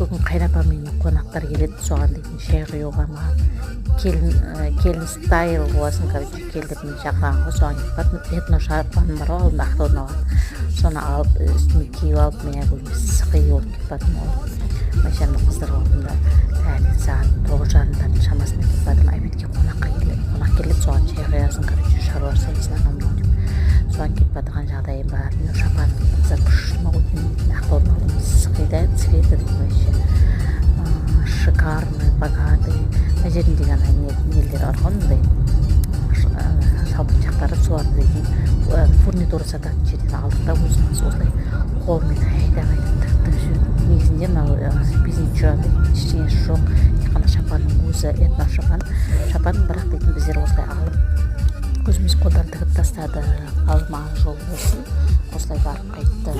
бүгін қайрапа менен қонақтар келеді, соған дейтін шай құюға маған келін стайл боласың, короче, келдіп мен шақырған ғой, соған кетіп бардым. Этно шапаным бар ғой, алдында ақтаудың алған, соны алып үстіме киіп алып, мен өзіме сықи болып кетіп бардым. Ол машинамды қыздырып алдым да таңертең сағат 9:30 шамасында кетіп бардым. Обедке қонақ келеді, соған шай құясың, короче, шаруа жасайсың анау деп. Соған кетіп бардырған жағдайым бар. Мен шапаным запущено өтінен ақтаудың алдым, сықи да цветі вообще шикарный, богатый. Мына жерінде ғана нелер бар ғой, мындай салпыншақтары, соларды дейтін фурнитура сататын жерден алдық та өзіміз осылай қолмен айдап тіктім жүрдім. Негізінде мынау бизнес жүрады, ештеңесі жоқ, тек қана шапанның өзі этно шапан, бірақ дейтін біздер осылай алып өзіміз қолдан тігіп тастады. Ал маған жол болсын, осылай барып қайтты.